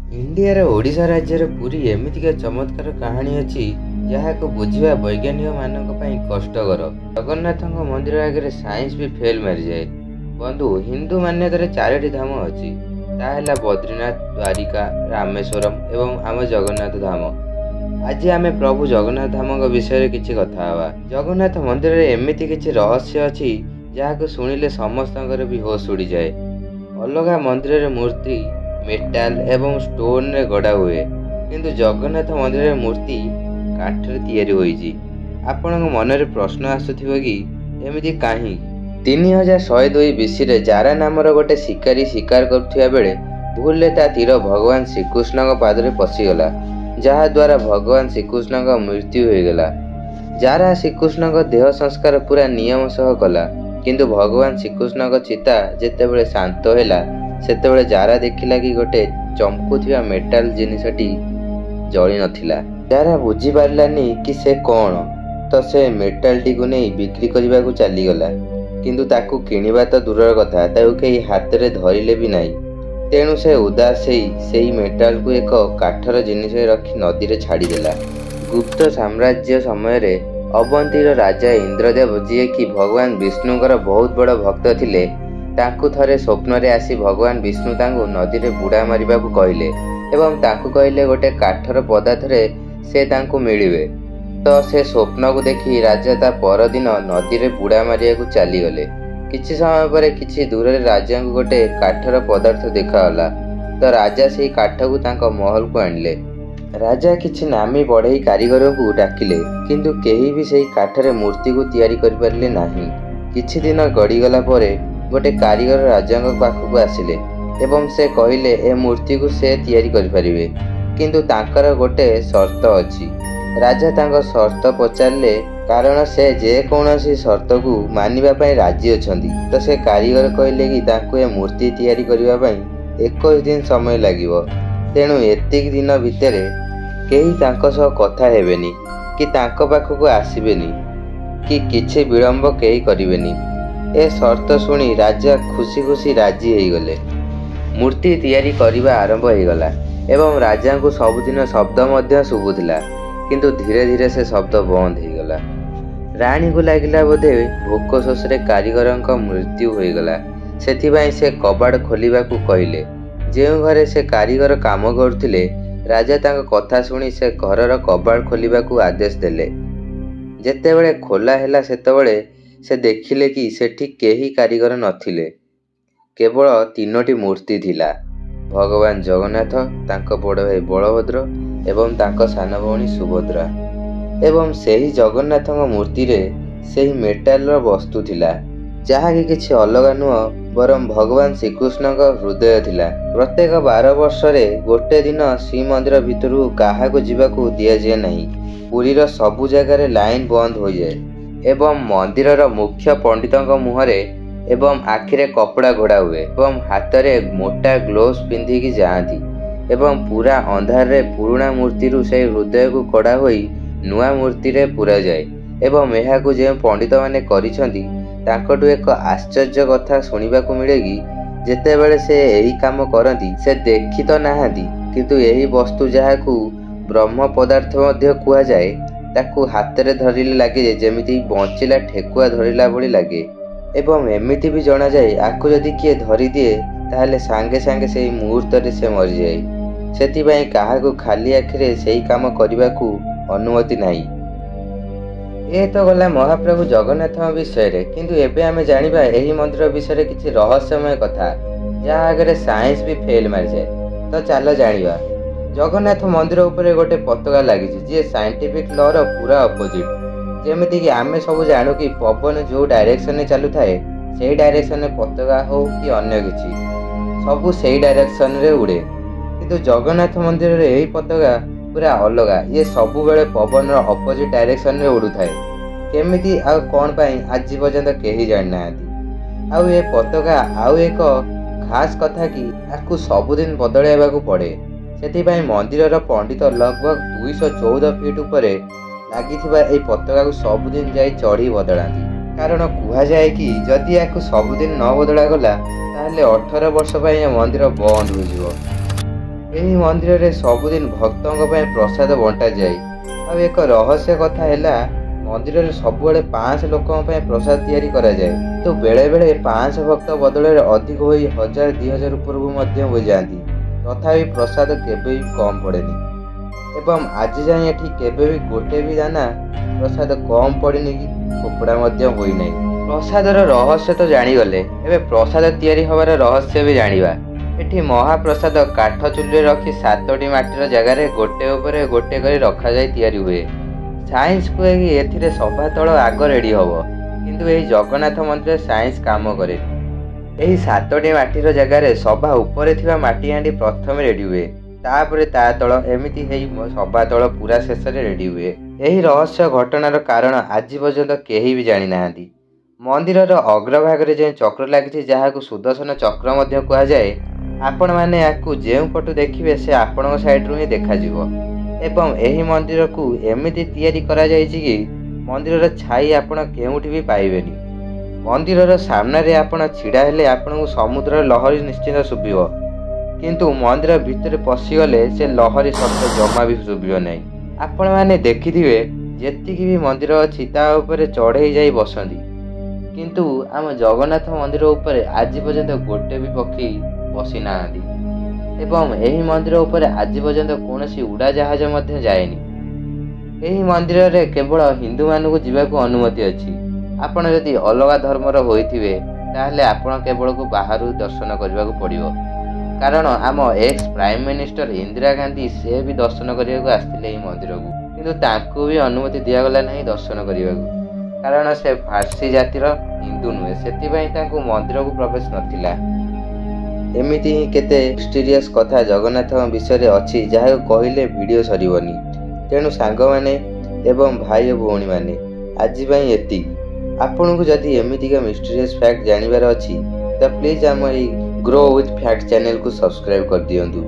इंडियार ओडिशा राज्यर पुरी एमितिका चमत्कार कहानी अच्छी जहां बुझा वैज्ञानिक मान कष्टर। जगन्नाथ मंदिर आगे साइंस भी फेल मारी जाए। बंधु, हिंदू मान्यतार चारोटी धाम अच्छी, बद्रीनाथ, द्वारिका, रामेश्वरम एवं आम जगन्नाथ धाम। आज आम प्रभु जगन्नाथ धाम विषय किसी कथा हवा। जगन्नाथ मंदिर में एमती किसी रहस्य अच्छी जहाँ शुणिले समस्त भी होश उड़ी जाए। अलग मंदिर मूर्ति मेटाल एवं स्टोन रे गड़ा हुए, किंतु जगन्नाथ मंदिर मूर्ति काठरे तैयारी होईची। आपनक मन में प्रश्न आसुथिबो कि एमिति काहे? 3102 बीसी रे जारा नामर गोटे शिकारी शिकार करुथिया बेले भूलले ता तीर भगवान श्रीकृष्ण पादरे पशिगला, जहा द्वारा भगवान श्रीकृष्ण मृत्यु होगला। जारा श्रीकृष्ण देह संस्कार पूरा नियम सह कला, किंतु भगवान श्रीकृष्ण चिता जेतेबेले शांत होला सेतेबेले जारा देखिला कि गोटे चमकुथिबा मेटाल जिनिसटी जଳି नथिला। जारा बुझी पारलानी कि से कौन, तो से मेटाल टी को नहीं बिक्री करने को चलीगला, किंतु ताकू किनिबा तो दूरर कथा ताकू कई हाथ में धरिले भी नहीं। तेणु से उदास से मेटाल को एक काठर जिनिस रखी नदी में छाड़देला। गुप्त साम्राज्य समय रे अवंतीर राजा इंद्रदेव जी कि भगवान विष्णुकर बहुत बड़ भक्त थिले, तांकु थरे स्वप्न रे आसी भगवान विष्णु तांकु नदी रे बुड़ा मारिबा को कहिले एवं तांकु कहिले गोटे काठर पदार्थ रे से तांकु मिलिबे। तो से स्वप्न को देखी राजा ता परदिन नदी रे बुड़ा मारिया को चली गले। किछि समय पर किछि दूर रे राजा को गोटे काठर पदार्थ देखागला। तो राजा से काठ को तांको महल को आनिले। राजा किछि नामी बढ़ई कारीगर को डाकिले, किंतु केही भी सेही काठरे मूर्ति को तैयारी करि परले नाही। किछि दिन गड़ी गला परे गोटे कारीगर राजा पाखक आसिले एवं से कहिले ए मूर्ति को से तैयारी करि परिबे, किंतु तांकर गोटे शर्त अछि। राजा तांको शर्त पचारले, कारण से जे कौनसी शर्त को मानिबा पई राजी अछंती। तो से कारीगर कहिले कि तांको ए मूर्ति तैयारी करिबा पई 21 दिन समय लागिबो। तेणु एतिक दिन भितरे केही तांको सह कथा हेबेनी कि तांको पाखक आसीबेनी कि किछि विलंब केही करिबेनी। ए शर्त सुनी राजा खुशी खुशी राजी हो गले। मूर्ति तैयारी करने आरंभ हो गला एवं राजा को सबुदिन शब्द मध्य शुभुला, किंतु धीरे धीरे से शब्द बंद हो गला। रानी को लगिला बोधे भोक शोष रे कारीगर मृत्यु हो गला, सेथिबाई से कबाड़ खोलिबा को कहिले। जेउ घरे से कारीगर काम करथिले, राजा तांको कथा सुनी से घरर कबाड़ खोलिबा को आदेश देले। जेतेबेले खोला हैला सेतेबेले से देखिले कि सेठी केही कारीगर नथिले, केवल 3टी मूर्ति थिला। भगवान जगन्नाथ, तांको बड़ भाई बलभद्र एवं तांको सान भौणी सुभद्रा। एवं सेही जगन्नाथ मूर्ति रे सेही मेटाल वस्तु थिला, जहा कि किछि अलग नुह बरम भगवान श्रीकृष्ण हृदय थिला। प्रत्येक 12 वर्ष रे गोटे दिन श्रीमंदिर भितरु काहाको जीवाको दिया जाए नहीं। पुरीर सबु जगार लाइन बंद हो जाए एवं मंदिरर मुख्य पंडितों मुहरे एवं आखिरे कपड़ा घोड़ा हुए एवं हाथ में मोटा ग्लोव्स पिंधिकी जाती एवं पूरा अंधार रे पुराना मूर्ति से हृदय को कड़ा होई नुआ मूर्ति रे पूरा जाए एवं यह जो पंडित माने करिसंती तांकटू एक आश्चर्य कथा सुनिबा को मिले कि जेतेबेले से यही काम करती से देखी तो नाहांती, किंतु यही वस्तु जहाकू ब्रह्म पदार्थ मध्य कुआ जाए ताकू हाथ रे धरिले लगे जेमिति बंचिला ठेकुआ धरिला भली लगे। एवं एमिति भी जना जाए आकु जदि किए धरी दिए ताहले सांगे सांगे सेही मुहूर्त रे से मरि जाए। सेतिबाई काहाकू खाली आखिरे सेही काम करिबाकू अनुमति नाही। ए तो गला महाप्रभु जगन्नाथ विषय रे, किंतु एबे आमे जानिबा एही मंदिर विषय रे किछि रहस्यमय कथा जहा आगे साइंस भी फेल मारि जाए। तो चलो जानिबा। जगन्नाथ मंदिर उपरे गोटे पताका लगी जी साइंटिफिक लॉ रो पूरा अपोजिट। जेमिति कि आमे सब जानू कि पवन जो डायरेक्शन में चलु थाए सेही डायरेक्शन में पताका हो कि अन्य किछि सब सेही डायरेक्शन रे उड़े, किंतु जगन्नाथ मंदिर रे एही पताका पूरा अलगा। ये सबु बेले पवन रो अपोजिट डायरेक्शन रे उड़ु थाए। केमिति आ कोन पई आज पर्यंत केही जानि नाहांती। आउ ए पताका आउ एक खास कथा कि आकु सबुदिन बदलाइबा को पड़े। सेथिबाई मंदिरर पंडित लगभग 214 फीट उपरे लागिथिबा एई पताका को सबुदिन जाई चढ़ी बदलाती। कारण कुहा जाए कि जदि याकु सबुदिन न बदला गला ताहले 18 वर्ष पई ए मंदिर बंद हो जिवो। ଏହି ମନ୍ଦିରରେ ସବୁଦିନ ଭକ୍ତଙ୍କ ପାଇଁ ପ୍ରସାଦ ବଣ୍ଟାଯାଏ। ଆଉ ଏକ ରହସ୍ୟ କଥା ହେଲା, ମନ୍ଦିରରେ ସବୁବେଳେ 500 ଲୋକଙ୍କ ପାଇଁ ପ୍ରସାଦ ତିଆରି କରାଯାଏ। କିନ୍ତୁ ବେଳେବେଳେ 500 ଭକ୍ତ ବଦଳରେ ଅଧିକ ହୋଇ 1000-2000 ଉପରକୁ ମଧ୍ୟ ହୋଇଯାଆନ୍ତି। ତଥାପି ପ୍ରସାଦ କେବେ ବି କମ୍ ପଡ଼େନି ଏବଂ ଆଜି ଯାଏଁ ଏଠି କେବେ ବି ଗୋଟେ ବି ଦାନା ପ୍ରସାଦ କମ୍ ପଡ଼ିନି କି ଫୋପଡ଼ା ମଧ୍ୟ ହୋଇନାହିଁ। ପ୍ରସାଦର ରହସ୍ୟ ତ ଜାଣିଗଲେ, ଏବେ ପ୍ରସାଦ ତିଆରି ହେବାର ରହସ୍ୟ ବି ଜାଣିବା। ଏଠି ମହାପ୍ରସାଦ କାଠ ଚୁଲିରେ ରଖି 7ଟି ମାଟିର ଜାଗାରେ ଗୋଟେ ଉପରେ ଗୋଟେ କରି ରଖାଯାଇ ତିଆରି ହୁଏ। ସାଇନ୍ସ କୁହେ କି ଏଥିରେ ସଭା ତଳ ଆଗ ରେଡ଼ି ହେବ, କିନ୍ତୁ ଏହି ଜଗନ୍ନାଥ ମନ୍ଦିରରେ ସାଇନ୍ସ କାମ କରେନି। ଏହି 7ଟି ମାଟିର ଜାଗାରେ ସଭା ଉପରେ ଥିବା ମାଟି ହାଣ୍ଡି ପ୍ରଥମେ ରେଡ଼ି ହୁଏ, ତାପରେ ତା ତଳ, ଏମିତି ହେଇ ସଭା ତଳ ପୁରା ଶେଷରେ ରେଡ଼ି ହୁଏ। ଏହି ରହସ୍ୟ ଘଟଣାର କାରଣ ଆଜି ପର୍ଯ୍ୟନ୍ତ କେହି ବି ଜାଣିନାହାନ୍ତି। ମନ୍ଦିରର ଅଗ୍ରଭାଗରେ ଯେଉଁ ଚକ୍ର ଲାଗିଛି, ଯାହାକୁ ସୁଦର୍ଶନ ଚକ୍ର ମଧ୍ୟ କୁହାଯାଏ, ଆପଣମାନେ ୟାକୁ ଯେଉଁ ପଟୁ ଦେଖିବେ ସେ ଆପଣଙ୍କ ସାଇଡ଼ରୁ ହିଁ ଦେଖାଯିବ। ଏବଂ ଏହି ମନ୍ଦିରକୁ ଏମିତି ତିଆରି କରାଯାଇଛି କି ମନ୍ଦିରର ଛାଇ ଆପଣ କେଉଁଠି ବି ପାଇବେନି। ମନ୍ଦିରର ସାମ୍ନାରେ ଆପଣ ଛିଡ଼ା ହେଲେ ଆପଣଙ୍କୁ ସମୁଦ୍ରର ଲହରୀ ନିଶ୍ଚିତ ଶୁଭିବ, କିନ୍ତୁ ମନ୍ଦିର ଭିତରେ ପଶିଗଲେ ସେ ଲହରୀ ଶବ୍ଦ ଜମା ବି ଶୁଭିବ ନାହିଁ। ଆପଣମାନେ ଦେଖିଥିବେ ଯେତିକି ବି ମନ୍ଦିର ଅଛି ତା ଉପରେ ଚଢ଼େଇ ଯାଇ ବସନ୍ତି, କିନ୍ତୁ ଆମ ଜଗନ୍ନାଥ ମନ୍ଦିର ଉପରେ ଆଜି ପର୍ଯ୍ୟନ୍ତ ଗୋଟେ ବି ପକ୍ଷୀ ବସିନାହାନ୍ତି ଏବଂ ଏହି ମନ୍ଦିର ଉପରେ ଆଜି ପର୍ଯ୍ୟନ୍ତ କୌଣସି ଉଡ଼ାଜାହାଜ ମଧ୍ୟ ଯାଏନି। ଏହି ମନ୍ଦିରରେ କେବଳ ହିନ୍ଦୁମାନଙ୍କୁ ଯିବାକୁ ଅନୁମତି ଅଛି। ଆପଣ ଯଦି ଅଲଗା ଧର୍ମର ହୋଇଥିବେ ତାହେଲେ ଆପଣ କେବଳକୁ ବାହାରୁ ଦର୍ଶନ କରିବାକୁ ପଡ଼ିବ। କାରଣ ଆମ X Prime minister Indira Gandhi ସେ ବି ଦର୍ଶନ କରିବାକୁ ଆସିଥିଲେ ଏହି ମନ୍ଦିରକୁ, କିନ୍ତୁ ତାଙ୍କୁ ବି ଅନୁମତି ଦିଆଗଲା ନାହିଁ ଦର୍ଶନ କରିବାକୁ, କାରଣ ସେ ଫାର୍ସି ଜାତିର ହିନ୍ଦୁ ନୁହେଁ, ସେଥିପାଇଁ ତାଙ୍କୁ ମନ୍ଦିରକୁ ପ୍ରବେଶ ନଥିଲା। ଏମିତି ହିଁ କେତେ ମିଷ୍ଟେରିୟସ୍ କଥା ଜଗନ୍ନାଥଙ୍କ ବିଷୟରେ ଅଛି, ଯାହାକୁ କହିଲେ ଭିଡ଼ିଓ ସରିବନି। ତେଣୁ ସାଙ୍ଗମାନେ ଏବଂ ଭାଇ ଓ ଭଉଣୀମାନେ, ଆଜି ପାଇଁ ଏତିକି। ଆପଣଙ୍କୁ ଯଦି ଏମିତିକା ମିଷ୍ଟେରିୟସ୍ ଫ୍ୟାକ୍ଟ ଜାଣିବାର ଅଛି ତ ପ୍ଲିଜ୍ ଆମ ଏଇ ଗ୍ରୋ ୱିଥ୍ ଫ୍ୟାକ୍ଟ ଚ୍ୟାନେଲକୁ ସବସ୍କ୍ରାଇବ୍ କରିଦିଅନ୍ତୁ।